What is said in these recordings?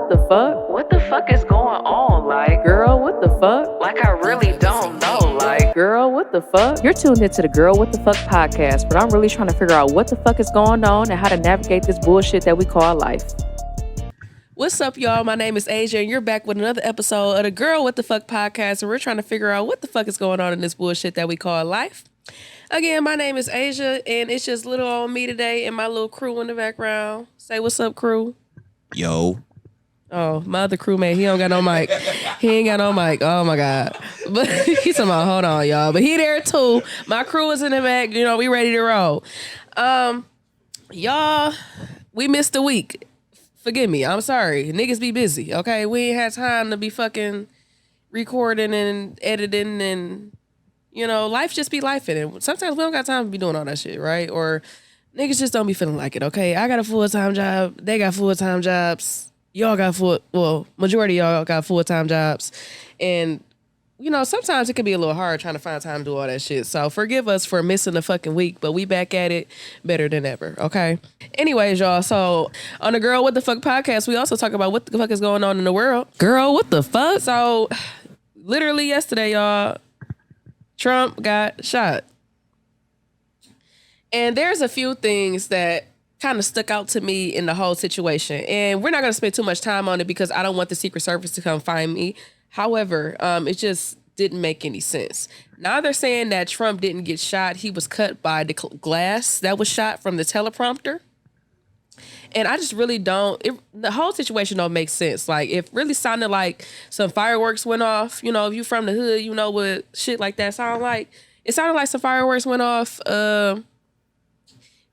what the fuck? What the fuck is going on? Like, Girl, what the fuck? like I really don't know. Like, Girl, what the fuck? You're tuned into the Girl What the Fuck podcast, but I'm really trying to figure out what the fuck is going on and how to navigate this bullshit that we call life. What's up, y'all? My name is Asia, and you're back with another episode of the Girl What the Fuck podcast, and we're trying to figure out what the fuck is going on in this bullshit that we call life. Again, my name is Asia, and it's just little old me today and my little crew in the background. Say what's up, crew. Yo. Oh, my other crewmate, he don't got no mic. He ain't got no mic. Oh, my God. But he's talking about, hold on, y'all. But he there, too. My crew is in the back. You know, we ready to roll. Y'all, we missed a week. Forgive me. I'm sorry. Niggas be busy, okay? We ain't had time to be fucking recording and editing and, you know, life just be life in it. Sometimes we don't got time to be doing all that shit, right? Or niggas just don't be feeling like it, okay? I got a full-time job. They got full-time jobs. Y'all got majority of y'all got full-time jobs. And, you know, sometimes it can be a little hard trying to find time to do all that shit. So forgive us for missing a fucking week, but we back at it better than ever, okay? Anyways, y'all, so on the Girl What the Fuck podcast, we also talk about what the fuck is going on in the world. Girl, what the fuck? So literally yesterday, y'all, Trump got shot. And there's a few things that kind of stuck out to me in the whole situation. And we're not going to spend too much time on it because I don't want the Secret Service to come find me. However, it just didn't make any sense. Now they're saying that Trump didn't get shot. He was cut by the glass that was shot from the teleprompter. And I just really don't, the whole situation don't make sense. Like, it really sounded like some fireworks went off. You know, if you from the hood, you know what shit like that sound like. It sounded like some fireworks went off.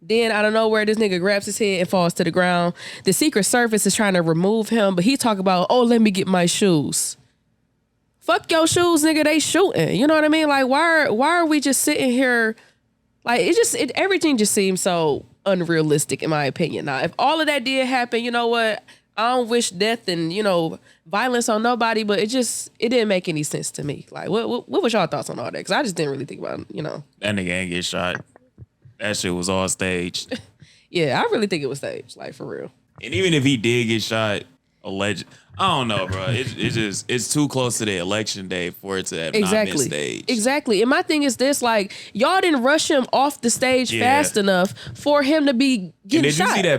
Then I don't know where this nigga grabs his head and falls to the ground. The Secret Service is trying to remove him, but he talk about, oh, let me get my shoes. Fuck your shoes, nigga. They shooting. You know what I mean? Like, why are we just sitting here? Like, everything just seems so unrealistic in my opinion. Now, if all of that did happen, you know what? I don't wish death and, you know, violence on nobody, but it didn't make any sense to me. Like, what was y'all thoughts on all that? Because I just didn't really think about it, you know. That nigga ain't get shot. That shit was all staged. Yeah, I really think it was staged, like, for real. And even if he did get shot, alleged, I don't know, bro. It's too close to the election day for it to have not been staged. Exactly. And my thing is this, like, y'all didn't rush him off the stage fast enough for him to be getting shot. Did you see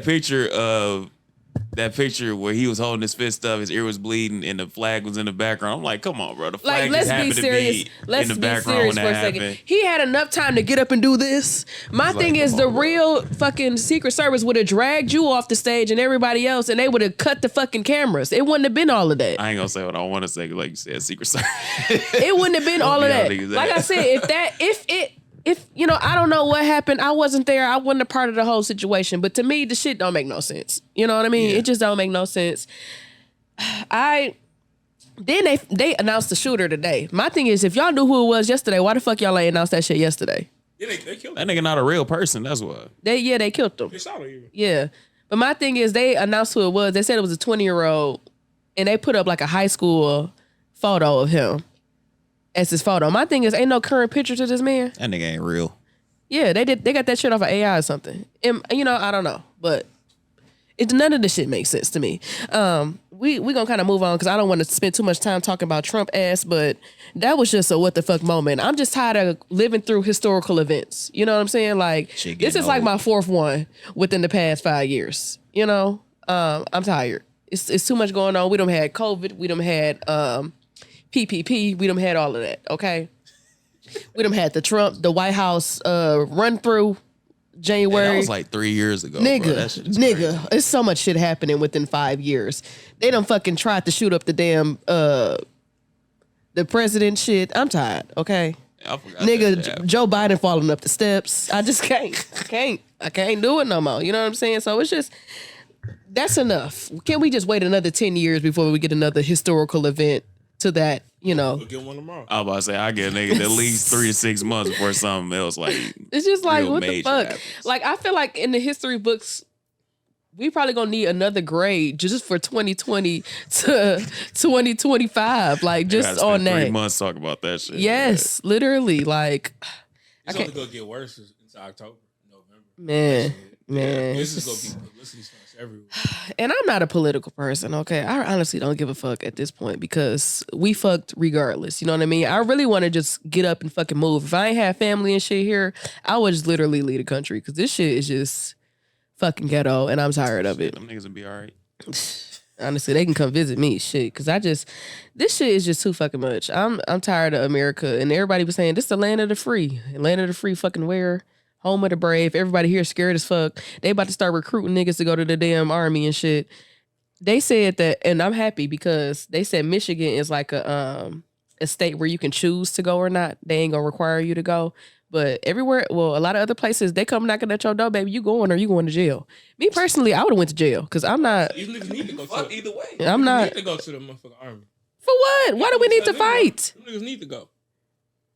that picture where he was holding his fist up, his ear was bleeding, and the flag was in the background? I'm like, come on, bro. The flag just happened to be in the background when that happened. He had enough time to get up and do this. My thing is, the real fucking Secret Service would have dragged you off the stage and everybody else, and they would have cut the fucking cameras. It wouldn't have been all of that. I ain't gonna say what I want to say, like you said, Secret Service. It wouldn't have been all of that. Like I said, if you know, I don't know what happened. I wasn't there. I wasn't a part of the whole situation. But to me, the shit don't make no sense. You know what I mean? Yeah. It just don't make no sense. Then they announced the shooter today. My thing is, if y'all knew who it was yesterday, why the fuck y'all ain't announced that shit yesterday? Yeah, they killed that nigga. Not a real person. That's what. They killed him. Yeah, but my thing is, they announced who it was. They said it was a 20-year-old, and they put up like a high school photo of him as his photo. My thing is, ain't no current picture to this man. That nigga ain't real. Yeah, they got that shit off of AI or something. And, you know, I don't know, but none of this shit makes sense to me. We gonna kind of move on because I don't want to spend too much time talking about Trump ass, but that was just a what the fuck moment. I'm just tired of living through historical events. You know what I'm saying? Like, this is like my fourth one within the past 5 years. You know, I'm tired. It's too much going on. We done had COVID. We done had PPP, we done had all of that, okay? We done had the White House run through January. That was like 3 years ago, nigga, it's so much shit happening within 5 years. They done fucking tried to shoot up the damn the president shit. I'm tired, okay? I forgot nigga, Joe Biden falling up the steps. I just can't do it no more. You know what I'm saying? So it's just, that's enough. Can we just wait another 10 years before we get another historical event to that, you know? We'll get one tomorrow. I was about to say, I get a nigga at least 3 to 6 months before something else. Like, it's just like, what the fuck? Happens. Like, I feel like in the history books, we probably gonna need another grade just for 2020 to 2025. Like, just on that. 3 months talk about that shit. Yes, literally. Like, It's only gonna get worse until October, November. Man, Man, this is gonna be publicity stunts everywhere. And I'm not a political person, okay? I honestly don't give a fuck at this point because we fucked regardless. You know what I mean? I really want to just get up and fucking move. If I ain't have family and shit here, I would just literally leave the country because this shit is just fucking ghetto and I'm tired of it. Them niggas will be all right. Honestly, they can come visit me, shit, because this shit is just too fucking much. I'm tired of America, and everybody was saying this the land of the free, fucking where, home of the brave. Everybody here scared as fuck. They about to start recruiting niggas to go to the damn army and shit. They said that, and I'm happy because they said Michigan is like a state where you can choose to go or not. They ain't gonna require you to go. But everywhere, well, a lot of other places, they come knocking at your door, baby. You going or you going to jail? Me personally, I would have went to jail because I'm not. These niggas need to go to either way. I'm not. Need to go to the motherfucking army. For what? Why do we need to fight? Them niggas need to go.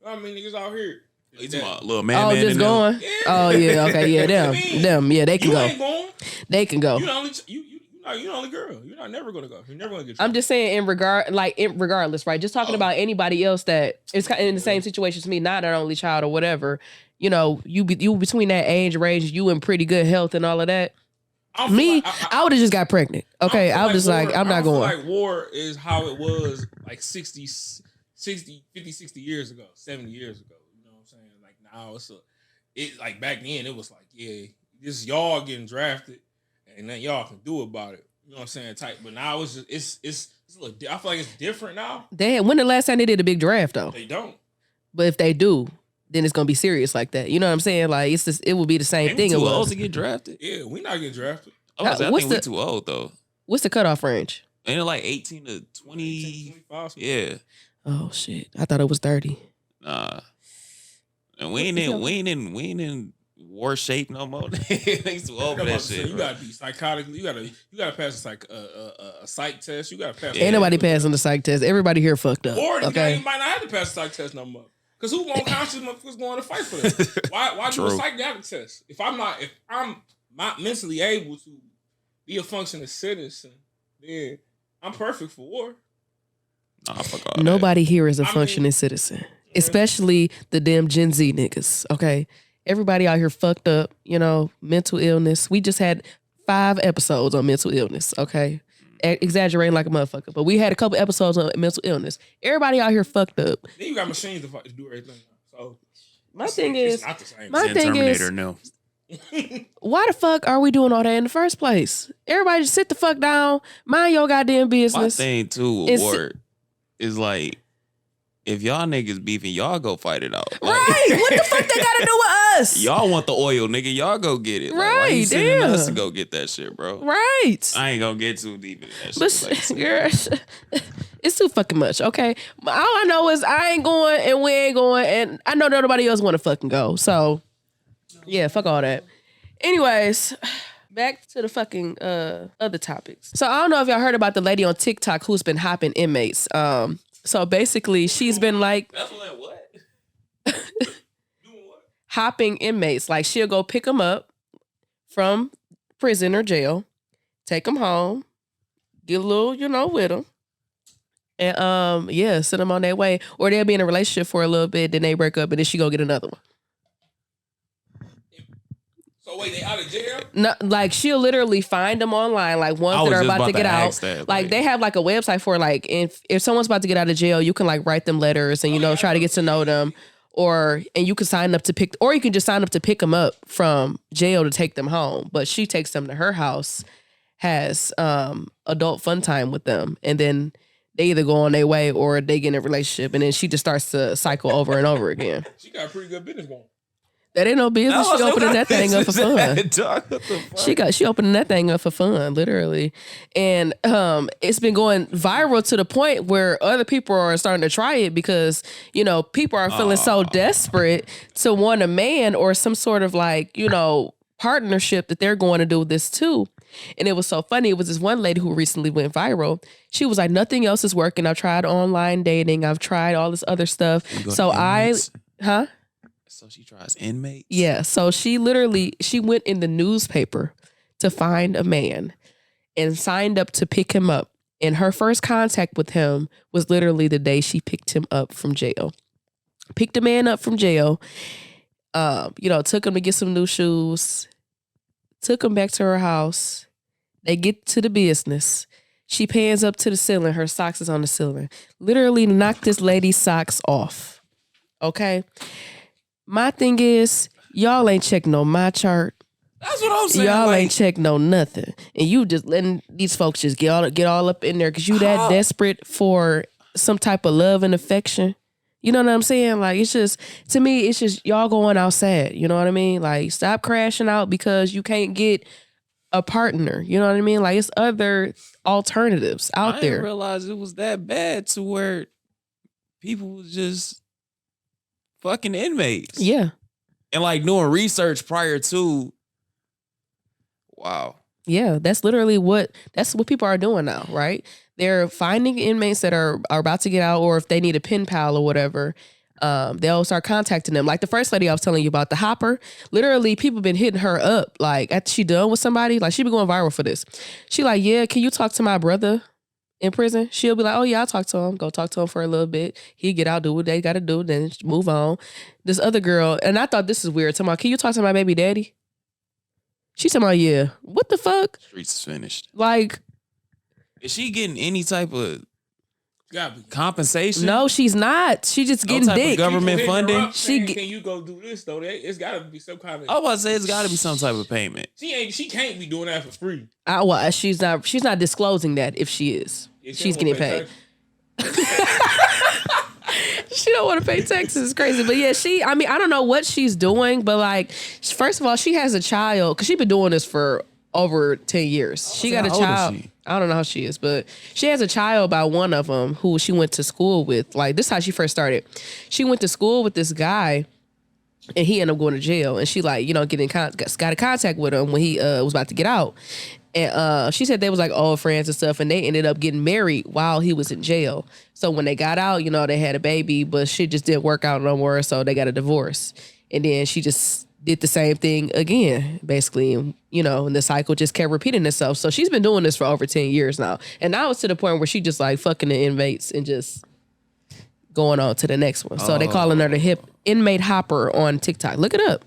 I mean, niggas out here. He's my little man. Oh, just going. Yeah. Oh yeah, okay, yeah, them, yeah, they can You go. ain't going. They can go. You the only you're the only girl. You're not never gonna go. You're never gonna get. I'm just saying, regardless, right? Just talking about anybody else that is in the same situation as me, not an only child or whatever. You know, you between that age range, you in pretty good health and all of that. I would have just got pregnant. Okay, I was just like, I'm not going. Like war is how it was like 50, 60 years ago, 70 years ago. You know what I'm saying? Like now it's like back then it was like, yeah, this y'all getting drafted and then y'all can do about it. You know what I'm saying? Type. But now it's just it's a little, I feel like it's different now. When the last time they did a big draft though? They don't. But if they do, then it's gonna be serious like that. You know what I'm saying? Like it will be the same thing. Too old to get drafted. Yeah, we not getting drafted. I think we're too old though. What's the cutoff range? Ain't it like 18 to 20? 18 to 25. Yeah. Oh shit! I thought it was 30. Nah. And we ain't in war shape no more. Thanks to all that shit. You gotta be psychotically. You gotta pass a psych test. You gotta pass. Ain't nobody passing the psych test. Everybody here fucked up. Or okay, you might not have to pass the psych test no more. Because who won't conscious motherfuckers going to fight for this? Why do a psychiatric test? If I'm not mentally able to be a functioning citizen, then I'm perfect for war. Nah, fuck all nobody here is a functioning citizen, especially the damn Gen Z niggas. Okay, everybody out here fucked up. You know, mental illness. We just had 5 episodes on mental illness. Okay. Exaggerating like a motherfucker, but we had a couple episodes on mental illness. Everybody out here fucked up. Then you got machines to do everything. So my thing is, not the same. No. Why the fuck are we doing all that in the first place? Everybody just sit the fuck down, mind your goddamn business. My thing too with war is like, if y'all niggas beefing, y'all go fight it out. Like, right? What the fuck they gotta do with us? Y'all want the oil, nigga. Y'all go get it. Like, right? Why you sending damn. us to go get that shit, bro? Right. I ain't gonna get too deep into that shit. But girl, it's too fucking much. Okay. All I know is I ain't going and we ain't going, and I know nobody else want to fucking go. So yeah, fuck all that. Anyways. Back to the fucking other topics. So I don't know if y'all heard about the lady on TikTok who's been hopping inmates. So basically, she's been like, that's what? Doing what? Hopping inmates. Like she'll go pick them up from prison or jail, take them home, get a little, with them, and send them on their way. Or they'll be in a relationship for a little bit, then they break up, and then she go get another one. So wait, they out of jail? No, like she'll literally find them online, like ones that are about to get out. That, like they have like a website for like if someone's about to get out of jail, you can like write them letters and try to get to know them, and you can sign up to pick, or you can just sign up to pick them up from jail to take them home. But she takes them to her house, has adult fun time with them, and then they either go on their way or they get in a relationship, and then she just starts to cycle over and over again. She got a pretty good business going. That ain't no business. She opening that thing up for fun. She opening that thing up for fun, literally. And it's been going viral to the point where other people are starting to try it because, people are feeling so desperate to want a man or some sort of like, partnership that they're going to do this too. And it was so funny. It was this one lady who recently went viral. She was like, nothing else is working. I've tried online dating. I've tried all this other stuff. So So she tries inmates? Yeah. So she went in the newspaper to find a man and signed up to pick him up. And her first contact with him was literally the day she picked him up from jail. Picked a man up from jail, took him to get some new shoes, took him back to her house. They get to the business. She pans up to the ceiling. Her socks is on the ceiling. Literally knocked this lady's socks off. Okay? My thing is, y'all ain't checked no my chart. That's what I'm saying. Y'all ain't checked no nothing. And you just letting these folks just get all up in there because you that desperate for some type of love and affection. You know what I'm saying? Like, it's just, to me, it's just y'all going outside. You know what I mean? Like, stop crashing out because you can't get a partner. You know what I mean? Like, it's other alternatives out there. I didn't realize it was that bad to where people was just fucking inmates. Yeah. And like doing research prior to. Wow. Yeah, that's literally what people are doing now, right? They're finding inmates that are about to get out, or if they need a pen pal or whatever, they'll start contacting them. Like the first lady I was telling you about, the Hopper, literally people been hitting her up. Like after she done with somebody, like she been going viral for this. She like, yeah, can you talk to my brother in prison? She'll be like, oh yeah, I'll talk to him. Go talk to him for a little bit. He get out, do what they got to do, then move on. This other girl, and I thought this is weird. Talking about, can you talk to my baby daddy? She's talking about, yeah. What the fuck? Streets is finished. Like, is she getting any type of compensation? No, she's not. She just getting dick. Government funding. Can you go do this though? It's got to be some kind of. I was about to say it's got to be some type of payment. She can't be doing that for free. Well, she's not disclosing that if she is. She's getting paid. She don't want to pay taxes. It's crazy. But yeah, I don't know what she's doing, but like, first of all, she has a child because she's been doing this for over 10 years. She got a child. I don't know how she is, but she has a child by one of them who she went to school with. Like, this is how she first started. She went to school with this guy and he ended up going to jail. And she like, got in contact with him when he was about to get out. And she said they was like old friends and stuff, and they ended up getting married while he was in jail. So when they got out, they had a baby, but shit just didn't work out no more, so they got a divorce. And then she just did the same thing again, basically, and the cycle just kept repeating itself. So she's been doing this for over 10 years now. And now it's to the point where she just like fucking the inmates and just going on to the next one. So they calling her the hip inmate hopper on TikTok. Look it up.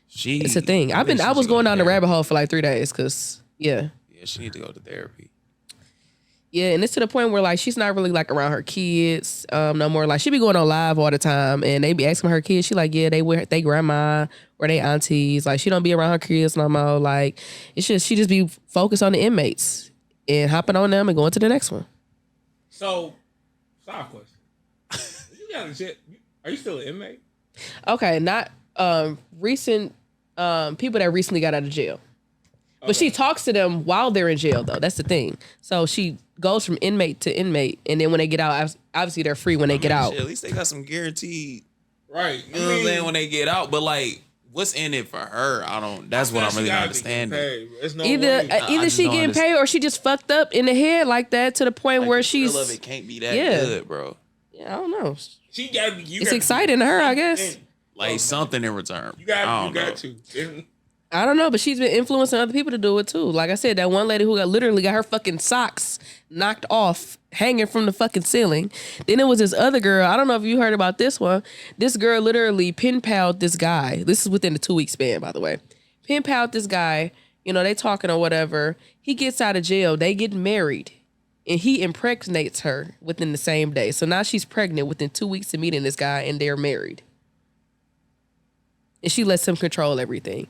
It's a thing. I was going down the rabbit hole for like 3 days because yeah, she need to go to therapy. Yeah, and it's to the point where like she's not really like around her kids no more. Like she be going on live all the time, and they be asking her kids. She like, yeah, they with they grandma or they aunties. Like she don't be around her kids no more. Like it's just she just be focused on the inmates and hopping on them and going to the next one. So, side question: you got a jet? Are you still an inmate? Okay, not recent people that recently got out of jail. But she talks to them while they're in jail, though. That's the thing. So she goes from inmate to inmate, and then when they get out, obviously they're free when they get out. Shit, at least they got some guaranteed, right? You know what I'm saying, when they get out. But like, what's in it for her? That's what I'm really not understanding. Either she getting paid or she just fucked up in the head like that to the point where she's. The thrill of it can't be that good, bro. Yeah, I don't know. She gotta be. It's exciting to her, I guess. Like something in return. You got to. I don't know, but she's been influencing other people to do it too. Like I said, that one lady who literally got her fucking socks knocked off, hanging from the fucking ceiling. Then it was this other girl. I don't know if you heard about this one. This girl literally pen palled this guy. This is within the 2-week span, by the way. Pen palled this guy. They talking or whatever. He gets out of jail. They get married. And he impregnates her within the same day. So now she's pregnant within 2 weeks of meeting this guy, and they're married. And she lets him control everything.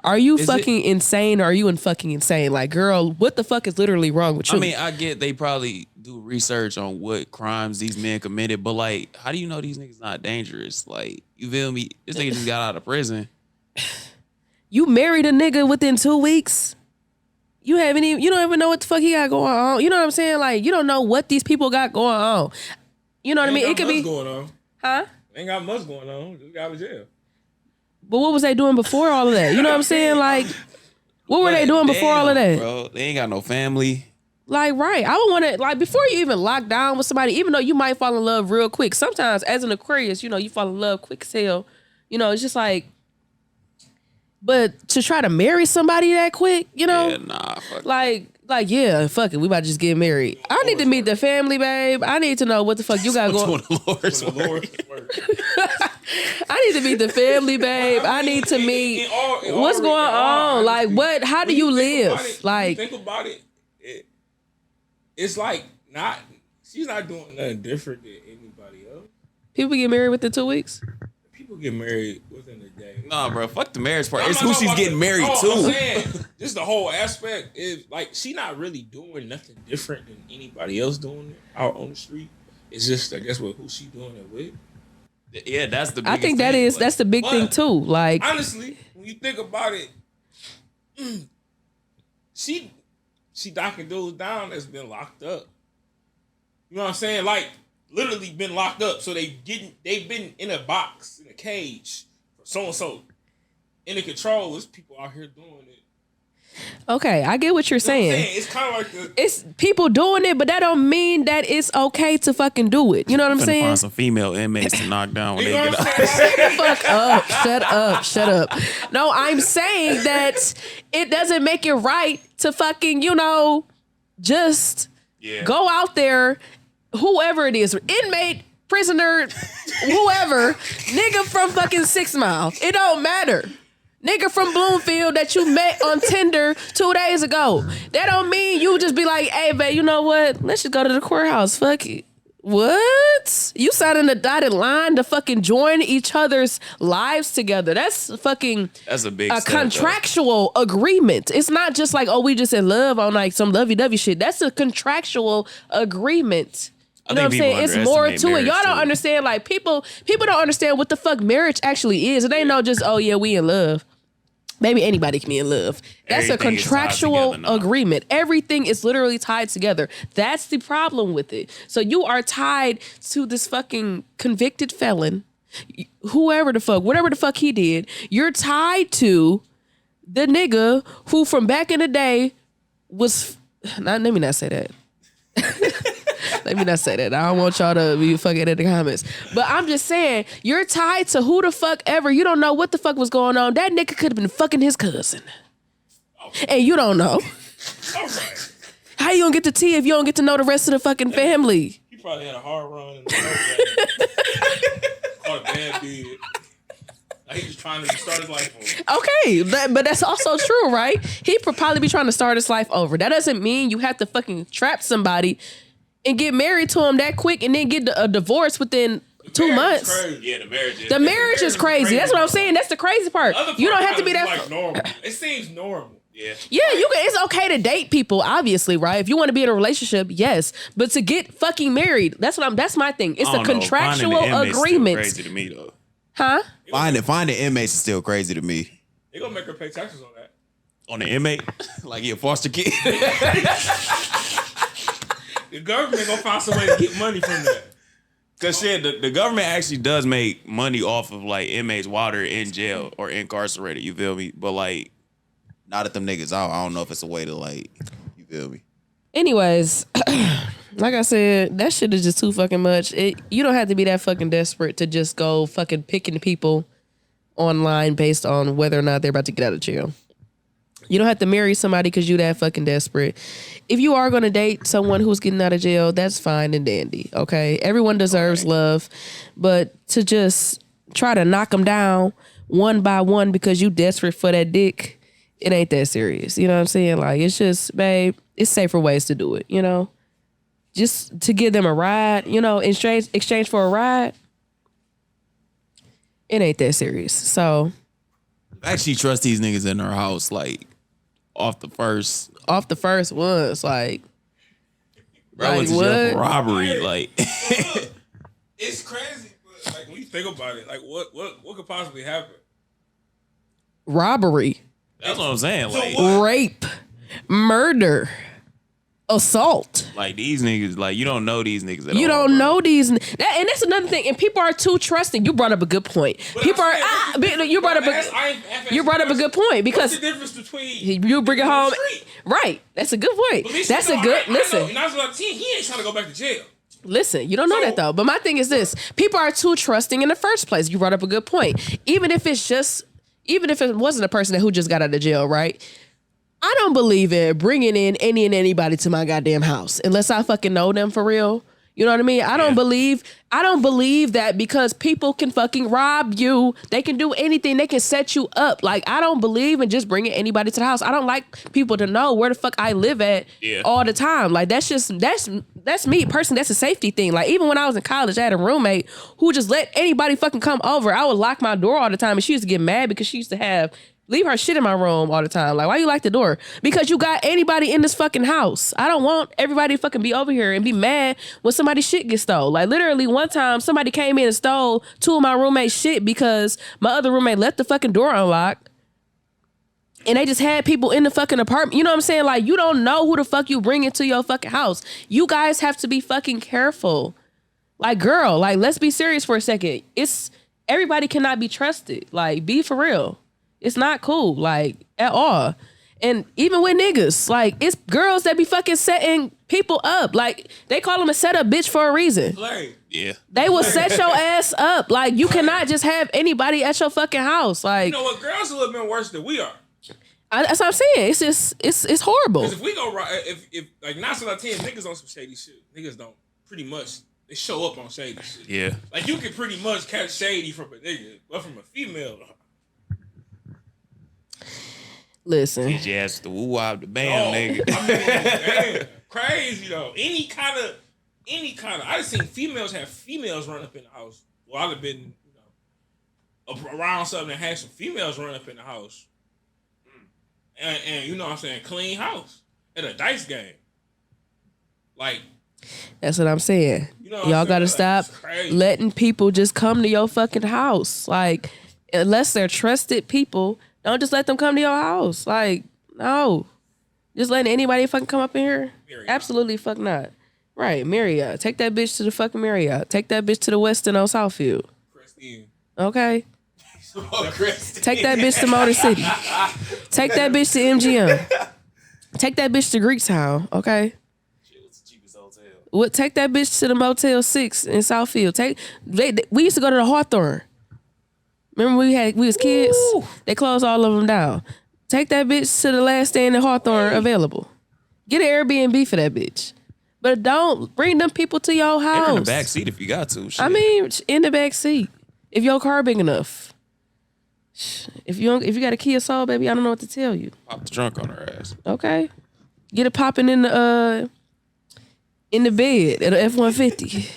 Are you insane or are you fucking insane? Like, girl, what the fuck is literally wrong with you? I mean, I get they probably do research on what crimes these men committed, but like, how do you know these niggas not dangerous? Like, you feel me? This nigga just got out of prison. You married a nigga within 2 weeks? You don't even know what the fuck he got going on. You know what I'm saying? Like, you don't know what these people got going on. You know what I mean? It could be going on. Huh? Ain't got much going on. Just got out of jail. But what was they doing before all of that? You know what I'm saying? Like, what were they doing before all of that? Bro, they ain't got no family. Like, right. I would want to, like, before you even lock down with somebody, even though you might fall in love real quick, sometimes as an Aquarius, you fall in love quick as hell. It's just like, but to try to marry somebody that quick, Yeah, nah. Fuck yeah, fuck it. We about to just get married. I need to meet the family, babe. I need to know what the fuck you got going. The Lord's work. I need to meet the family, babe. I need to meet what's going on. Like, what? How do you live? Like, think about it. It's like not. She's not doing nothing different than anybody else. People get married within 2 weeks. People get married within a day. Nah, bro, fuck the marriage part. It's who she's getting married to. I'm saying, just the whole aspect is like she not really doing nothing different than anybody else doing it out on the street. It's just I guess who she doing it with. Yeah, that's the. I think that's the big thing too. Like honestly, when you think about it, she knocking dudes down that's been locked up. You know what I'm saying? Like literally been locked up. So they've been in a box, in a cage for so and so. In the control, there's people out here doing it. Okay, I get what you're saying. It's kind of like it's people doing it, but that don't mean that it's okay to fucking do it. You know what I'm saying? Find some female inmates to knock down when they get out. Fuck up. Shut up. No, I'm saying that it doesn't make it right to fucking, just go out there, whoever it is, inmate, prisoner, whoever, nigga from fucking 6 Mile. It don't matter. Nigga from Bloomfield that you met on Tinder 2 days ago. That don't mean you just be like, hey, babe, you know what? Let's just go to the courthouse. Fuck it. What? You signing a dotted line to fucking join each other's lives together. That's a big contractual agreement. It's not just like, we just in love on like some lovey-dovey shit. That's a contractual agreement. You know what I'm saying? It's more to it. Y'all don't understand. Like people don't understand what the fuck marriage actually is. It ain't no just, we in love. Maybe anybody can be in love. That's everything a contractual agreement. Everything is literally tied together. That's the problem with it. So you are tied to this fucking convicted felon, whatever the fuck he did. You're tied to the nigga who from back in the day was, let me not say that. Let me not say that. I don't want y'all to be fucking in the comments. But I'm just saying, you're tied to who the fuck ever. You don't know what the fuck was going on. That nigga could have been fucking his cousin. And you don't know. All right. How you gonna get the tea if you don't get to know the rest of the fucking family? He probably had a hard run in the caught a bad bid. He's just trying to start his life over. Okay, but that's also true, right? He probably be trying to start his life over. That doesn't mean you have to fucking trap somebody and get married to him that quick and then get a divorce within 2 months. Yeah, the marriage is crazy. That's what I'm saying. That's the crazy part. You don't have to be that like normal. It seems normal. Yeah. Yeah, it's okay to date people, obviously, right? If you want to be in a relationship, yes. But to get fucking married, that's my thing. It's a contractual agreement. Crazy to me though. Huh? Finding inmates is still crazy to me. They gonna make her pay taxes on that. On the inmate? Like he a foster kid? The government gonna find some way to get money from that. Cause shit, the government actually does make money off of like inmates while they're in jail or incarcerated. You feel me? But like, not at them niggas out. I don't know if it's a way to like, you feel me? Anyways, like I said, that shit is just too fucking much. You don't have to be that fucking desperate to just go fucking picking people online based on whether or not they're about to get out of jail. You don't have to marry somebody because you that fucking desperate. If you are going to date someone who's getting out of jail, that's fine and dandy, okay? Everyone deserves love. But to just try to knock them down one by one because you desperate for that dick, it ain't that serious. You know what I'm saying? Like, it's just, babe, it's safer ways to do it, Just to give them a ride, in exchange for a ride, it ain't that serious. So. Actually trust these niggas in their house, like, off the first was like, bro, it's just robbery. Like, it's crazy, but like when you think about it, like what could possibly happen? Robbery. That's what I'm saying. Like rape, murder, assault. Like these niggas, like you don't know these niggas at all. You don't know these, and that's another thing. And people are too trusting. You brought up a good point. People are. You brought up a good point because what's the difference between you bring it home, right? That's a good point. That's a good listen. He ain't trying to go back to jail. Listen, you don't know that though. But my thing is this: people are too trusting in the first place. You brought up a good point. Even if it wasn't a person who just got out of jail, right? I don't believe in bringing in any and anybody to my goddamn house unless I fucking know them for real. You know what I mean? I don't believe that because people can fucking rob you. They can do anything. They can set you up. Like, I don't believe in just bringing anybody to the house. I don't like people to know where the fuck I live at all the time. Like, that's me personally. That's a safety thing. Like, even when I was in college, I had a roommate who just let anybody fucking come over. I would lock my door all the time, and she used to get mad because she used to leave her shit in my room all the time. Like, why you lock the door? Because you got anybody in this fucking house. I don't want everybody to fucking be over here and be mad when somebody's shit gets stole. Like, literally one time somebody came in and stole 2 of my roommates' shit because my other roommate left the fucking door unlocked. And they just had people in the fucking apartment. You know what I'm saying? Like, you don't know who the fuck you bring into your fucking house. You guys have to be fucking careful. Like, girl, like, let's be serious for a second. Everybody cannot be trusted. Like, be for real. It's not cool, like, at all. And even with niggas, like, it's girls that be fucking setting people up. Like, they call them a setup bitch for a reason. Yeah. They will set your ass up. Like, you cannot just have anybody at your fucking house. Like, you know what? Girls are a little bit worse than we are. That's what I'm saying. It's just, it's horrible. Because if we go right, if like 9 out of 10 niggas on some shady shit, niggas don't pretty much, they show up on shady shit. Yeah. Like, you can pretty much catch shady from a nigga, but from a female, listen. Get your ass to woo-wop the bam, nigga. I mean, damn, crazy though. Any kind of, I just seen females have females run up in the house. Well, I've been, around something that had some females run up in the house. And you know what I'm saying, clean house at a dice game. Like, that's what I'm saying. You know Y'all gotta stop letting people just come to your fucking house. Like, unless they're trusted people, don't just let them come to your house. Like, no. Just letting anybody fucking come up in here? Marriott. Absolutely fuck not. Right, Marriott. Take that bitch to the fucking Marriott. Take that bitch to the Westin on Southfield. Christine. Okay. Take that bitch to Motor City. Take that bitch to MGM. Take that bitch to Greektown, okay? Take that bitch to the Motel 6 in Southfield. We used to go to the Hawthorne. Remember we was kids? Ooh. They closed all of them down. Take that bitch to the last stand in Hawthorne available. Get an Airbnb for that bitch. But don't bring them people to your house. In the back seat if you got to. Shit. I mean, in the back seat. If your car big enough. If you got a Kia Soul, baby, I don't know what to tell you. Pop the trunk on her ass. Okay. Get it popping in the bed at a F-150.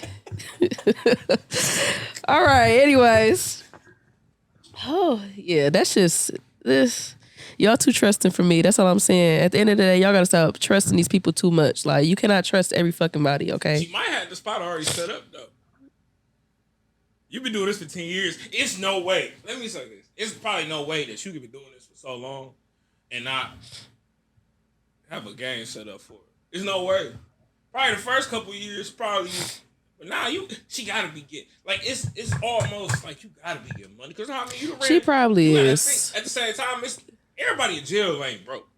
All right, anyways. Oh, yeah, that's just this. Y'all too trusting for me. That's all I'm saying. At the end of the day, y'all gotta stop trusting these people too much. Like, you cannot trust every fucking body, okay? She might have the spot already set up, though. You've been doing this for 10 years. It's no way. Let me say this. It's probably no way that you could be doing this for so long and not have a game set up for it. There's no way. Probably the first couple of years, probably. But now she gotta be getting, like, it's almost like you gotta be getting money. Because I mean, you she probably is. At the same time, it's everybody in jail ain't broke.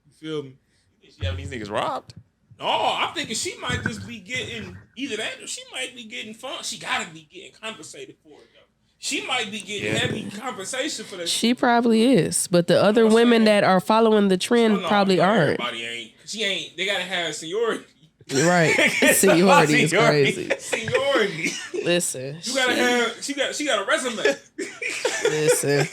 You feel me? You think she having these niggas robbed? No, I'm thinking she might just be getting either that or she might be getting fun. She gotta be getting compensated for it though. She might be getting heavy compensation for that. She probably is, but the other women that are following the trend probably aren't. Everybody ain't. She ain't. They gotta have seniority. Right, seniority is crazy. Seniority. Listen, you gotta have. She got a resume. Listen.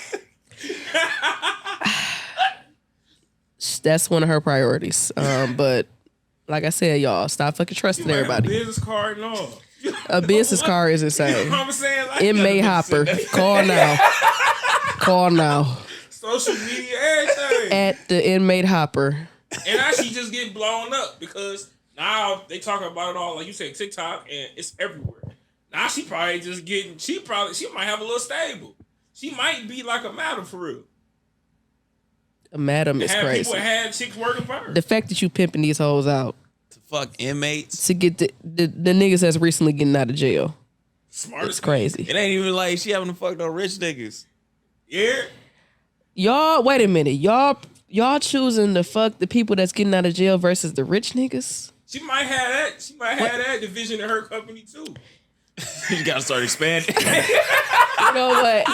That's one of her priorities. But like I said, y'all, stop fucking trusting everybody. A business card and all. A business card is insane. You know what I'm saying? Like, Inmate Hopper. Call now. Call now. Social media, everything. At the Inmate Hopper. And now she just getting blown up because now they talk about it all, like you said, TikTok, and it's everywhere. Now she probably just getting, she might have a little stable. She might be like a madam for real. A madam is crazy. People had chicks working for her. The fact that you pimping these hoes out. To fuck inmates. To get the niggas that's recently getting out of jail. Smart. It's crazy. It ain't even like she having to fuck no rich niggas. Yeah. Y'all, wait a minute. Y'all choosing to fuck the people that's getting out of jail versus the rich niggas? She might have that. She might have that division in her company too. You gotta start expanding. You know what?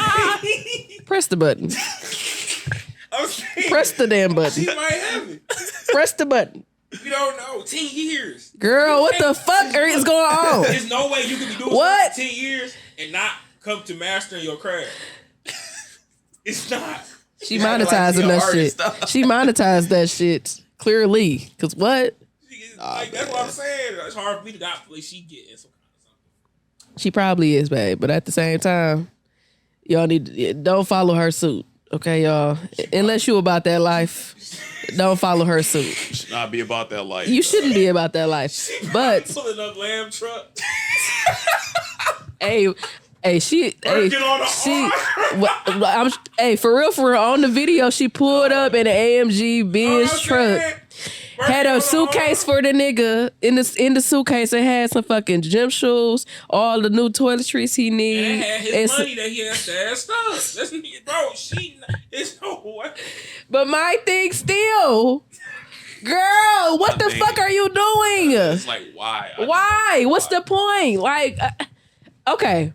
Press the button. I'm saying, Press the damn button. She might have it. Press the button. We don't know. 10 years. Girl, what the fuck is going on? There's no way you can be doing what? something for 10 years and not come to mastering your craft. It's not. She monetizing that shit. She monetized that shit. Clearly. Cause what? Like, that's what I'm saying. It's hard for me to not feel like she getting some kind of something. She probably is, babe. But at the same time, y'all don't follow her suit. Okay, y'all. Unless you about that life, don't follow her suit. Should not be about that life. You shouldn't be about that life. But pulling up lamb truck. Hey, she, for real, on the video, she pulled up in an AMG Benz truck. Had a suitcase for the nigga. In the suitcase, it had some fucking gym shoes, all the new toiletries he need. And it had his money that he has to add stuff. Bro, it's no way. But my thing still, girl, what the fuck are you doing? It's like, why? Why? What's the point? Like, okay,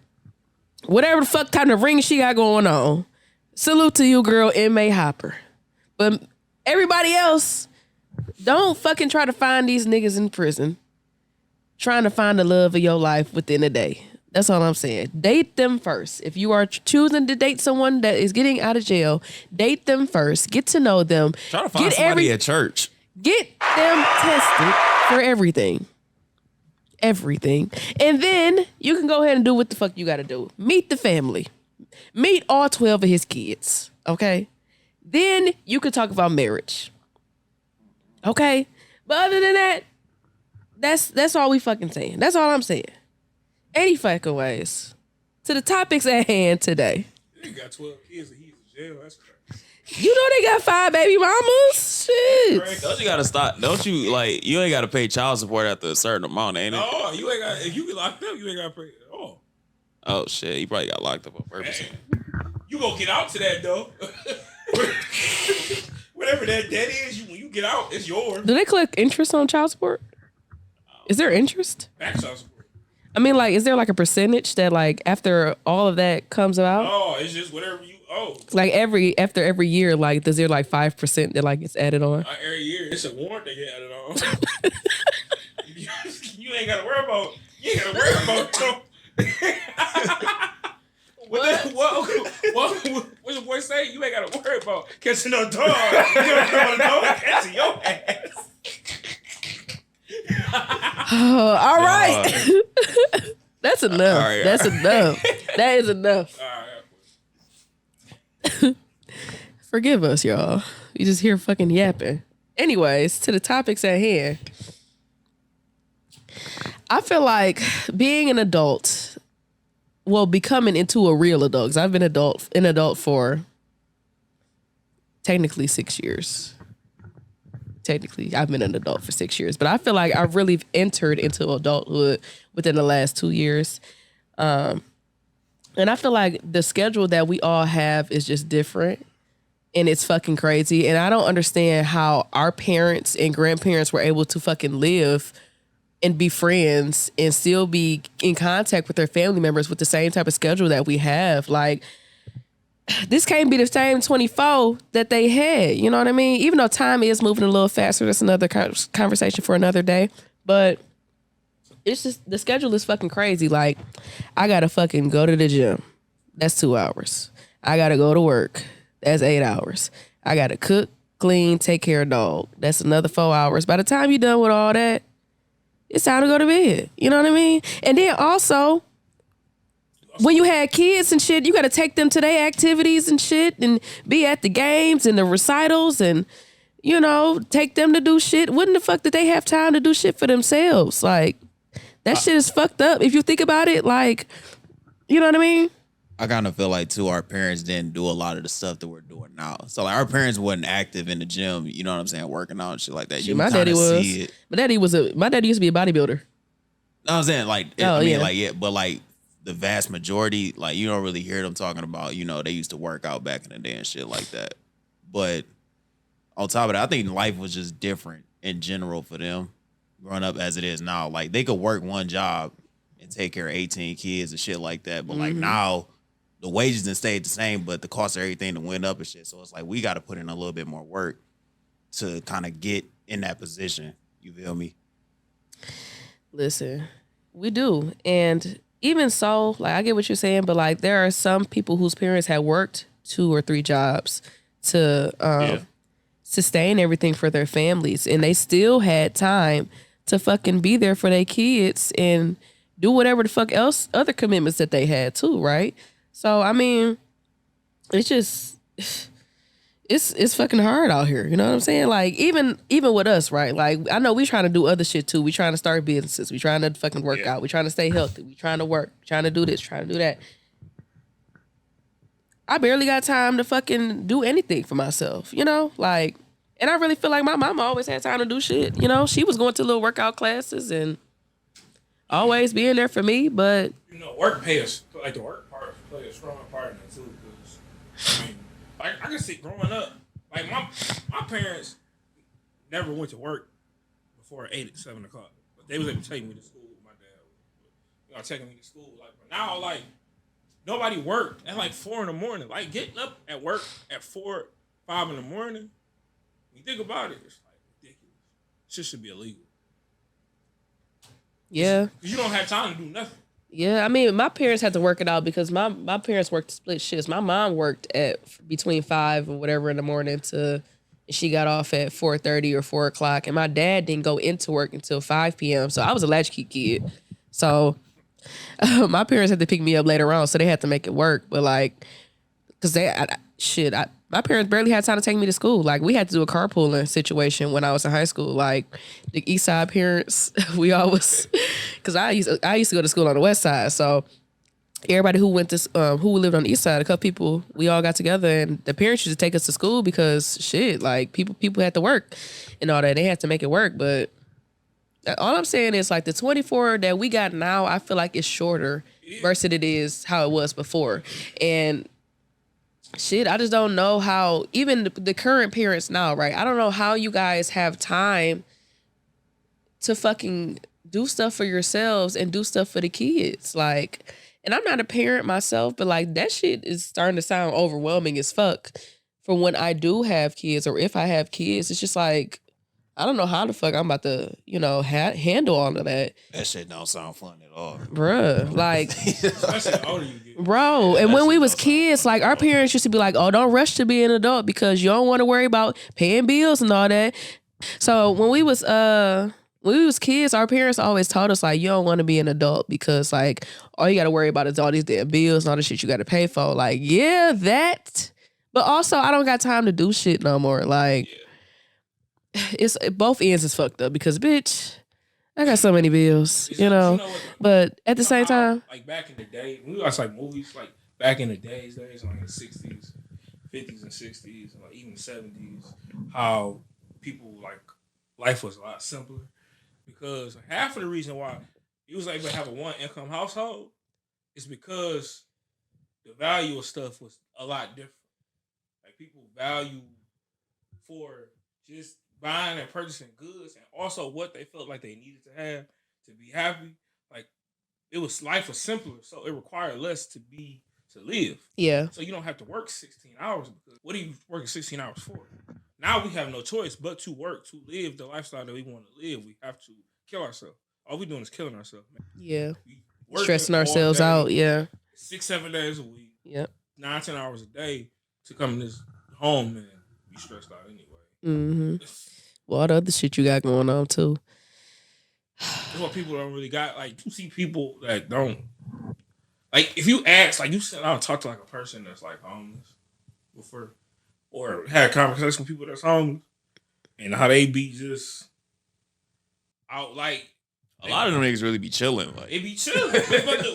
whatever the fuck kind of ring she got going on. Salute to you, girl, M.A. Hopper. But everybody else, don't fucking try to find these niggas in prison trying to find the love of your life within a day. That's all I'm saying. Date them first. If you are choosing to date someone that is getting out of jail, date them first. Get to know them. Try to find somebody at church. Get them tested for everything. Everything. And then you can go ahead and do what the fuck you got to do. Meet the family. Meet all 12 of his kids. Okay? Then you can talk about marriage. Okay? But other than that, that's all we fucking saying. That's all I'm saying. Any fucking ways. To the topics at hand today. He got 12 kids and he's in jail. That's crazy. You know they got 5 baby mamas? Shit. Don't you gotta stop? Don't you, like, you ain't gotta pay child support after a certain amount, ain't it? No, you ain't got, if you get locked up, you ain't gotta pay at all. Oh shit, he probably got locked up on purpose. Hey, you gonna get out to that though. Whatever that is, when you get out, it's yours. Do they collect interest on child support? Is there interest? Back child support. I mean, like, is there like a percentage that, like, after all of that comes about? Oh, it's just whatever you owe. Like after every year, like, does there like 5% that like gets added on? Every year, it's a warrant they get added on. You ain't gotta worry about. You ain't gotta worry about. What your boy say? You ain't gotta worry about catching no dog. You gotta worry about a dog catching your ass. All right. That's enough. All right. That's enough. That is enough. All right. Forgive us, y'all. We just hear fucking yapping. Anyways, to the topics at hand. I feel like being an adult, well, becoming into a real adult, because I've been an adult for technically 6 years. Technically, I've been an adult for 6 years, but I feel like I've really entered into adulthood within the last 2 years. And I feel like the schedule that we all have is just different, and it's fucking crazy. And I don't understand how our parents and grandparents were able to fucking live and be friends and still be in contact with their family members with the same type of schedule that we have. Like, this can't be the same 24 that they had. You know what I mean? Even though time is moving a little faster, that's another conversation for another day. But it's just, the schedule is fucking crazy. Like, I gotta fucking go to the gym. That's 2 hours. I gotta go to work. That's 8 hours. I gotta cook, clean, take care of dog. That's another 4 hours. By the time you're done with all that, it's time to go to bed. You know what I mean? And then also, when you had kids and shit, you got to take them to their activities and shit and be at the games and the recitals and, you know, take them to do shit. Wouldn't the fuck did they have time to do shit for themselves? Like, that shit is fucked up. If you think about it, like, you know what I mean? I kind of feel like, too, our parents didn't do a lot of the stuff that we're doing now. So, like, our parents wasn't active in the gym, you know what I'm saying, working out and shit like that. Shit, my daddy was. My daddy used to be a bodybuilder. No, I'm saying, like, yeah. But, like, the vast majority, like, you don't really hear them talking about, you know, they used to work out back in the day and shit like that. But on top of that, I think life was just different in general for them growing up as it is now. Like, they could work one job and take care of 18 kids and shit like that. But, like, now the wages didn't stay the same, but the cost of everything went up and shit. So it's like we got to put in a little bit more work to kind of get in that position. You feel me? Listen, we do. And even so, like, I get what you're saying, but like, there are some people whose parents had worked 2 or 3 jobs to sustain everything for their families, and they still had time to fucking be there for their kids and do whatever the fuck else, other commitments that they had too, right? So, I mean, it's just, it's fucking hard out here. You know what I'm saying? Like, even with us, right? Like, I know we trying to do other shit too. We trying to start businesses. We trying to fucking work out. We trying to stay healthy. We trying to work. Trying to do this. Trying to do that. I barely got time to fucking do anything for myself, you know? Like, and I really feel like my mama always had time to do shit, you know? She was going to little workout classes and always being there for me, but... You know, work pays, like the work part play a strong part in it too, because, I mean, like, I can see growing up, like, my parents never went to work before 8 or 7 o'clock. But they was able to take me to school, my dad. You know, taking me to school. Like, but now, like, nobody worked at like 4 in the morning. Like, getting up at work at 4, 5 in the morning, when you think about it, it's like ridiculous. Shit should be illegal. Yeah. Because you don't have time to do nothing. Yeah, I mean, my parents had to work it out because my parents worked split shifts. My mom worked at between 5 or whatever in the morning she got off at 4:30 or 4 o'clock. And my dad didn't go into work until 5 p.m. So I was a latchkey kid. So my parents had to pick me up later on, so they had to make it work. But like, cause my parents barely had time to take me to school. Like, we had to do a carpooling situation when I was in high school. Like, the East Side parents, we always, cause I used to go to school on the West Side. So everybody who went to who lived on the East Side, a couple people, we all got together, and the parents used to take us to school because like people had to work and all that. They had to make it work, but. All I'm saying is, like, the 24 that we got now, I feel like it's shorter versus it is how it was before. And shit, I just don't know how, even the current parents now, right? I don't know how you guys have time to fucking do stuff for yourselves and do stuff for the kids. Like, and I'm not a parent myself, but like, that shit is starting to sound overwhelming as fuck for when I do have kids, or if I have kids. It's just like, I don't know how the fuck I'm about to, you know, handle all of that. That shit don't sound fun at all. Bruh, like... Especially the older you get. Bro, and when we was kids, like, our parents used to be like, oh, don't rush to be an adult because you don't want to worry about paying bills and all that. So when we was kids, our parents always told us, like, you don't want to be an adult because, like, all you got to worry about is all these damn bills and all the shit you got to pay for. Like, yeah, that. But also, I don't got time to do shit no more. Like... Yeah. It's both ends is fucked up because, bitch, I got so many bills, you know. But at the same time, like back in the day, we watch like movies like back in the days, like the 60s, 50s and 60s, and like even 70s, how people like life was a lot simpler because half of the reason why you was able to have a 1-income household is because the value of stuff was a lot different. Like, people value for just buying and purchasing goods, and also what they felt like they needed to have to be happy. Like, life was simpler, so it required less to live. Yeah. So you don't have to work 16 hours. Because what are you working 16 hours for? Now we have no choice but to work to live the lifestyle that we want to live. We have to kill ourselves. All we're doing is killing ourselves, man. Yeah. Stressing ourselves out. Yeah. 6-7 days a week. Yep. 9-10 hours a day to come in this home and be stressed out anyway. Mm-hmm. Well, all the other shit you got going on too. That's what people don't really got. Like, you see people that don't. Like, if you ask, like, you sit down and talk to like a person that's like homeless before, or had a conversation with people that's homeless, and how they be just out, like, a lot of them niggas really be chilling. Like, they be chilling.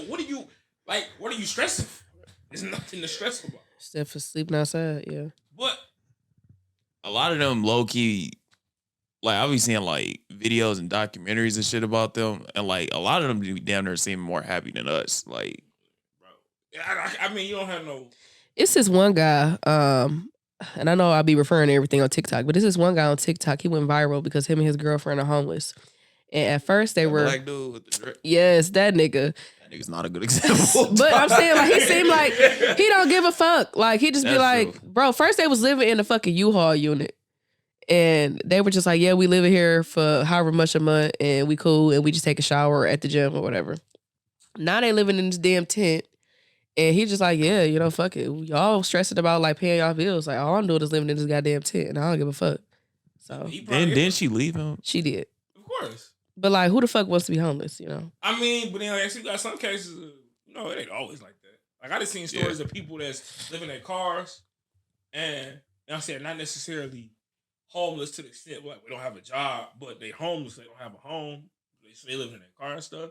What are you stressing for? There's nothing to stress about. Except for sleeping outside, yeah. But a lot of them low key, like, I'll be seeing like videos and documentaries and shit about them, and like a lot of them be damn near seem more happy than us. Like, bro, I mean, you don't have no. It's this one guy, and I know I'll be referring to everything on TikTok, but this is one guy on TikTok. He went viral because him and his girlfriend are homeless, and at first they were black dude with the drip. Yes, that nigga. That nigga's not a good example. But I'm saying, like, he seemed like he don't give a fuck. Like, he just be like, true. Bro, first they was living in a fucking U-Haul unit. And they were just like, yeah, we live here for however much a month and we cool and we just take a shower at the gym or whatever. Now they living in this damn tent. And he's just like, yeah, you know, fuck it. Y'all stressing about like paying y'all bills. Like all I'm doing is living in this goddamn tent and I don't give a fuck. So didn't she leave him? She did. Of course. But like, who the fuck wants to be homeless, you know? I mean, but then like, actually got some cases, you know, it ain't always like that. Like I just seen stories of people that's living in cars and I said not necessarily homeless to the extent like we don't have a job, but they homeless, they don't have a home. They live in their car and stuff.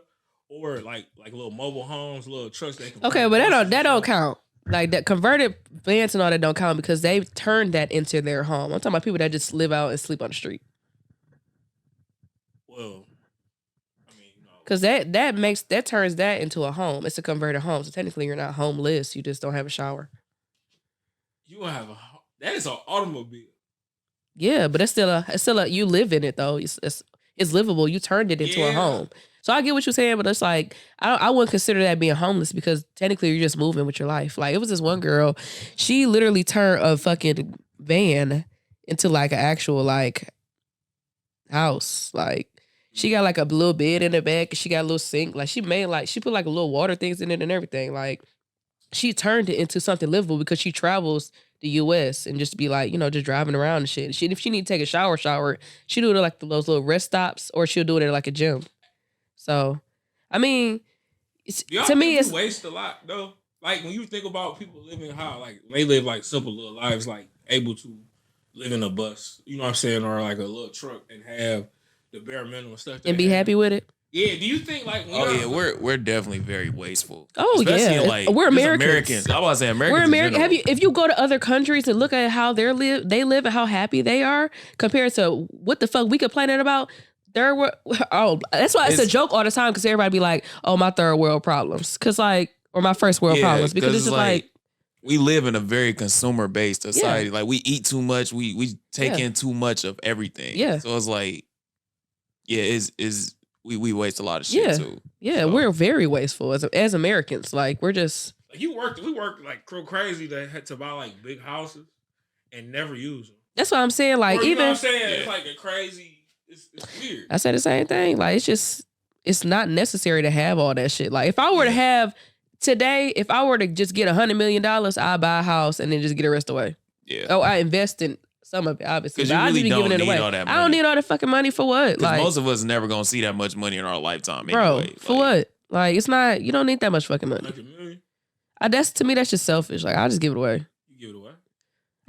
Or like little mobile homes, little trucks they can okay, but that don't count. Like that converted vans and all that don't count because they've turned that into their home. I'm talking about people that just live out and sleep on the street. Well, I mean, you know, because that turns that into a home. It's a converted home. So technically, you're not homeless. You just don't have a shower. You don't have that is an automobile. Yeah, but it's still a you live in it though. It's livable. You turned it into a home. So I get what you're saying, but it's like I wouldn't consider that being homeless because technically you're just moving with your life. Like it was this one girl, she literally turned a fucking van into like an actual like house. Like she got like a little bed in the back, and she got a little sink. Like she put like a little water things in it and everything. Like she turned it into something livable because she travels the U.S. and just be like, you know, just driving around and shit. If she need to take a shower, she do it at like those little rest stops, or she'll do it at like a gym. So, I mean, to me, it's waste a lot though. Like when you think about people living how like they live like simple little lives, like able to live in a bus, you know what I'm saying, or like a little truck and have the bare minimum stuff and be happy with it. Yeah, do you think like? We're definitely very wasteful. Oh yeah, like, we're Americans. I was saying Americans. We're American. If you go to other countries and look at how they live and how happy they are compared to what the fuck we complaining about. Third world. Oh, that's why it's a joke all the time because everybody be like, "Oh, my third world problems," or my first world problems because it's just like we live in a very consumer based society. Like we eat too much. We take in too much of everything. Yeah. So it's like, we waste a lot of shit too. Yeah, so. We're very wasteful as Americans. Like we're just like we work like crazy to buy like big houses and never use them. That's what I'm saying. Like you even know what I'm saying, it's like a crazy. It's weird. I said the same thing. Like it's not necessary to have all that shit. Like if I were to have today, if I were to just get $100 million, I'd buy a house and then just get the rest away. Yeah. Oh, I invest in some of it, obviously. But I really be giving it away. I don't need all that fucking money for what? Like most of us never gonna see that much money in our lifetime. Bro, anyway. For what? Like it's not. You don't need that much fucking money. Like $1 million? That's to me. That's just selfish. Like I'll just give it away. You give it away.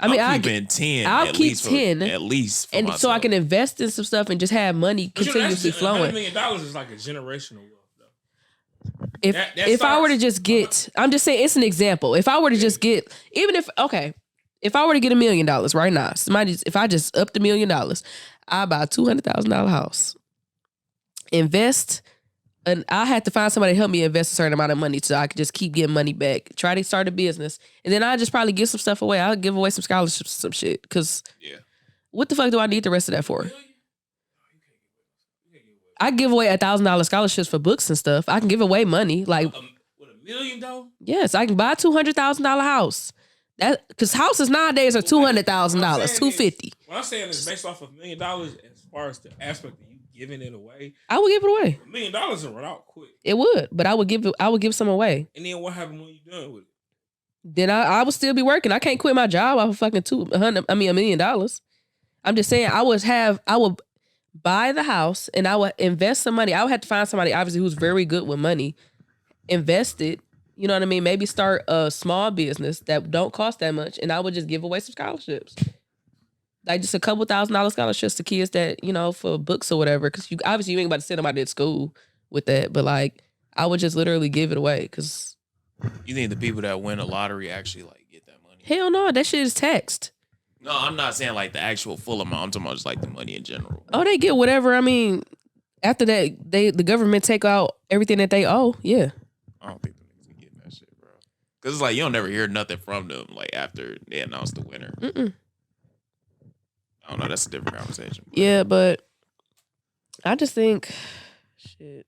I mean, I'll keep 10. I'll keep 10 at least, and myself. so I can invest in some stuff and just have money continuously flowing. $100 million is like a generational wealth, though. If I were to just get, I'm just saying it's an example. If I were to just get, if I were to get $1 million right now, if I just upped $1 million, I buy a $200,000 house, invest. And I had to find somebody to help me invest a certain amount of money so I could just keep getting money back. Try to start a business. And then I just probably give some stuff away. I'll give away some scholarships, some shit. Because what the fuck do I need the rest of that for? I give away $1,000 scholarships for books and stuff. I can give away money. Like, what, $1 million though? Yes, I can buy a $200,000 house. Because houses nowadays are $200,000, $250,000. What I'm saying is based off of $1 million as far as the aspect of you giving it away. I would give it away. $1 million will run out quick. It would, but I would give some away. And then what happens when you're done with it? Then I would still be working. I can't quit my job off of fucking $1 million. I'm just saying I would buy the house and I would invest some money. I would have to find somebody obviously who's very good with money, invest it. You know what I mean? Maybe start a small business that don't cost that much, and I would just give away some scholarships. Like just a couple $1,000 scholarships to kids that, you know, for books or whatever. Because you ain't about to send them out to school with that. But like, I would just literally give it away. Because you think the people that win a lottery actually like get that money? Hell no, that shit is taxed. No, I'm not saying like the actual full amount. I'm talking about just like the money in general. Oh, they get whatever. I mean, after that, the government take out everything that they owe. Yeah. I don't think the niggas are getting that shit, bro. Because it's like you don't never hear nothing from them like after they announce the winner. I don't know. That's a different conversation. But. Yeah, but I just think, shit.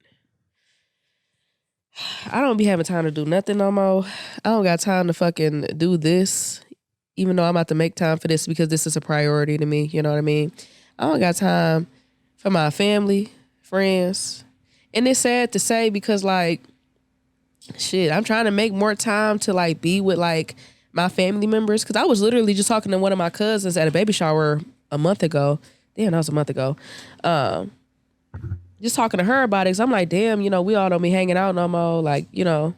I don't be having time to do nothing no more. I don't got time to fucking do this. even though I'm about to make time for this because this is a priority to me, you know what I mean? I don't got time for my family, friends. And it's sad to say because like, shit, I'm trying to make more time to like be with like my family members. Cause I was literally just talking to one of my cousins at a baby shower a month ago. Damn, that was a month ago. Just talking to her about it. Cause I'm like, damn, you know, we all don't be hanging out no more. Like, you know,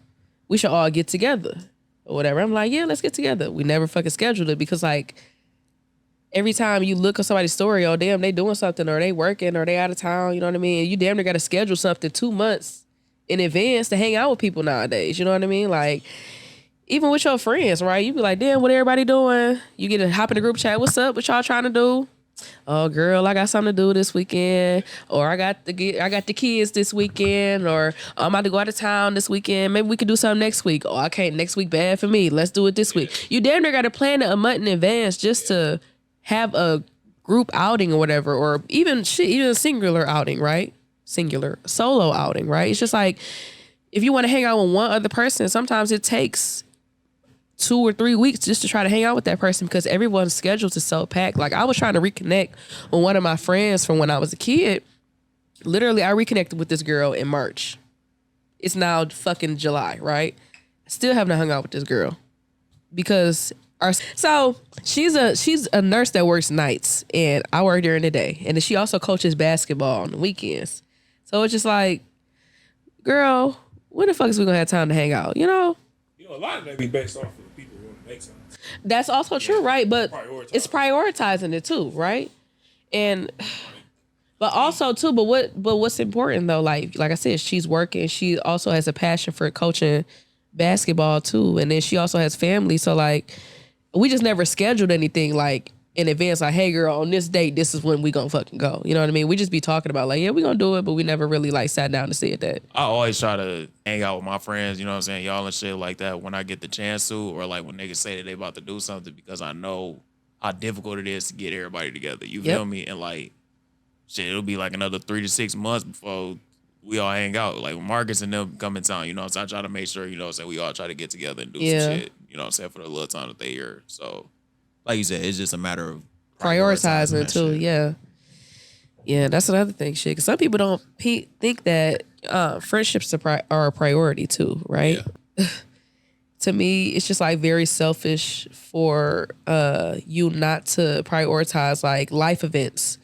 we should all get together or whatever. I'm like, yeah, let's get together. We never fucking scheduled it because like every time you look at somebody's story, oh damn, they doing something or they working or they out of town, you know what I mean? And you damn near got to schedule something 2 months in advance to hang out with people nowadays, you know what I mean? Like, even with your friends, right? You be like, damn, what everybody doing? You get to hop in the group chat, what's up? What y'all trying to do? Oh, girl, I got something to do this weekend, or I got the kids this weekend, or I'm about to go out of town this weekend. Maybe we could do something next week. Oh, I can't next week, bad for me. Let's do it this week. You damn near got to plan it a month in advance just to have a group outing or whatever, or even a singular outing, right? Singular solo outing, right? It's just like if you want to hang out with one other person, sometimes it takes 2 or 3 weeks just to try to hang out with that person because everyone's schedules is so packed. Like I was trying to reconnect with one of my friends from when I was a kid. Literally, I reconnected with this girl in March. It's now fucking July, right? Still haven't hung out with this girl because she's a nurse that works nights and I work during the day, and then she also coaches basketball on the weekends. So it's just like, girl, when the fuck is we gonna have time to hang out? You know, a lot of that be based off of people who want to make time. That's also true, right? But it's prioritizing it too, right? And but also too, but what's important though, like I said, she's working. She also has a passion for coaching basketball too, and then she also has family. So like, we just never scheduled anything like in advance. Like, hey girl, on this date, this is when we gonna fucking go. You know what I mean? We just be talking about like, yeah, we gonna do it, but we never really like sat down to see it. That I always try to hang out with my friends, you know what I'm saying, y'all and shit like that when I get the chance to, or like when niggas say that they about to do something, because I know how difficult it is to get everybody together. You feel me? And like, shit, it'll be like another 3 to 6 months before we all hang out. Like when Marcus and them come in town, you know, so I try to make sure, you know what I'm saying, we all try to get together and do some shit, you know what I'm saying, for the little time that they here. So, like you said, it's just a matter of prioritizing too. Shit. Yeah, that's another thing, shit. Because some people don't think that friendships are a priority too, right? Yeah. To me, it's just like very selfish for you not to prioritize like life events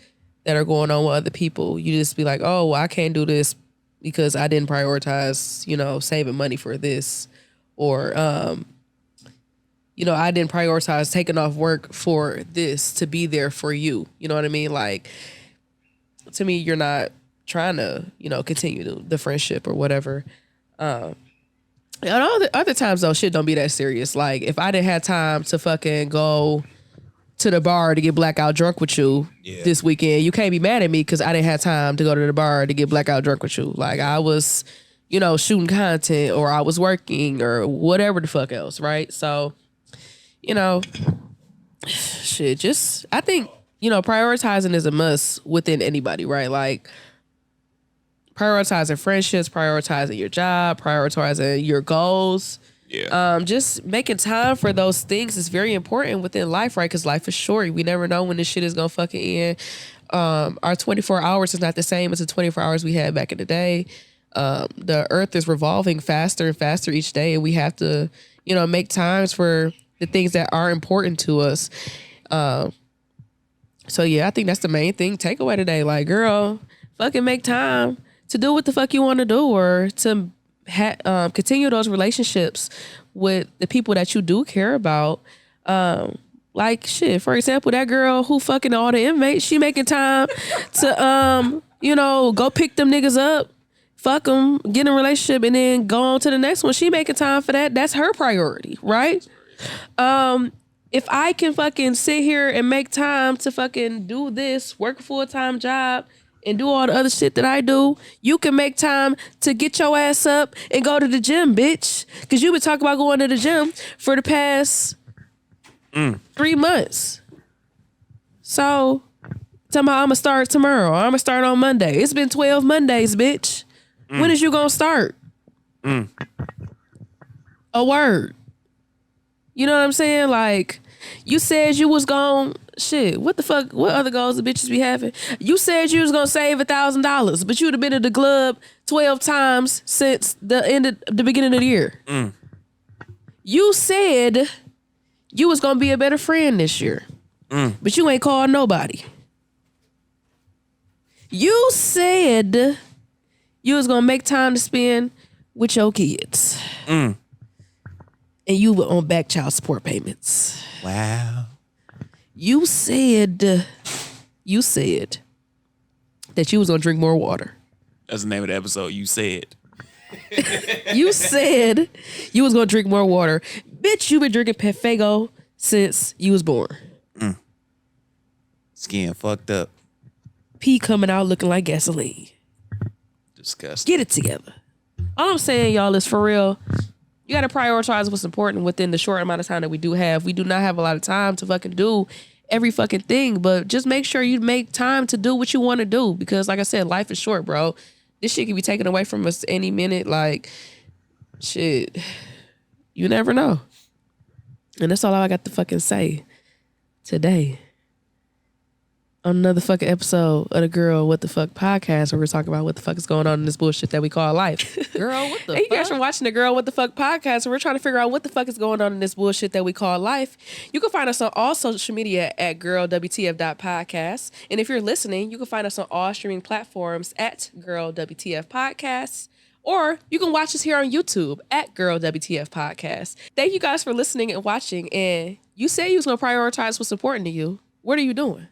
that are going on with other people. You just be like, oh, well, I can't do this because I didn't prioritize, you know, saving money for this, or you know, I didn't prioritize taking off work for this to be there for you. You know what I mean? Like, to me, you're not trying to, you know, continue the friendship or whatever. And other times, though, shit don't be that serious. Like, if I didn't have time to fucking go to the bar to get blackout drunk with you this weekend, you can't be mad at me because I didn't have time to go to the bar to get blackout drunk with you. Like, I was, you know, shooting content, or I was working, or whatever the fuck else, right? So, you know, shit, just, I think, you know, prioritizing is a must within anybody, right? Like, prioritizing friendships, prioritizing your job, prioritizing your goals. Yeah. Just making time for those things is very important within life, right? Because life is short. We never know when this shit is gonna fucking end. Our 24 hours is not the same as the 24 hours we had back in the day. The earth is revolving faster and faster each day, and we have to, you know, make times for the things that are important to us. So yeah, I think that's the main thing. Takeaway today, like, girl, fucking make time to do what the fuck you want to do, or to continue those relationships with the people that you do care about. Like, shit, for example, that girl who fucking all the inmates, she making time to, you know, go pick them niggas up, fuck them, get in a relationship, and then go on to the next one. She making time for that. That's her priority, right? If I can fucking sit here and make time to fucking do this, work a full-time job, and do all the other shit that I do, you can make time to get your ass up and go to the gym, bitch. Because you been talking about going to the gym for the past 3 months. So, tell me I'm going to start tomorrow. I'm going to start on Monday. It's been 12 Mondays, bitch. When is you going to start? A word. You know what I'm saying? Like, You said you was gonna shit. What the fuck? What other goals the bitches be having? You said you was gonna save $1,000, but you'd have been at the club 12 times since the beginning of the year. You said you was gonna be a better friend this year, but you ain't called nobody. You said you was gonna make time to spend with your kids. And you were on back child support payments. Wow. You said that you was gonna drink more water. That's the name of the episode. You said. You said you was gonna drink more water. Bitch, you been drinking Pefego since you was born. Skin fucked up. Pee coming out looking like gasoline. Disgusting. Get it together. All I'm saying, y'all, is for real, you got to prioritize what's important within the short amount of time that we do have. We do not have a lot of time to fucking do every fucking thing, but just make sure you make time to do what you want to do, because like I said, life is short, bro. This shit can be taken away from us any minute. Like, shit, you never know. And that's all I got to fucking say today. On another fucking episode of the Girl What the Fuck podcast, where we're talking about what the fuck is going on in this bullshit that we call life. Girl, what the Thank you guys fuck? for watching the Girl What the Fuck podcast, where we're trying to figure out what the fuck is going on in this bullshit that we call life. You can find us on all social media at girlwtf.podcast. And if you're listening, you can find us on all streaming platforms at Girl WTF Podcast. Or you can watch us here on YouTube at Girl WTF Podcast. Thank you guys for listening and watching. And you said you was going to prioritize what's important to you. What are you doing?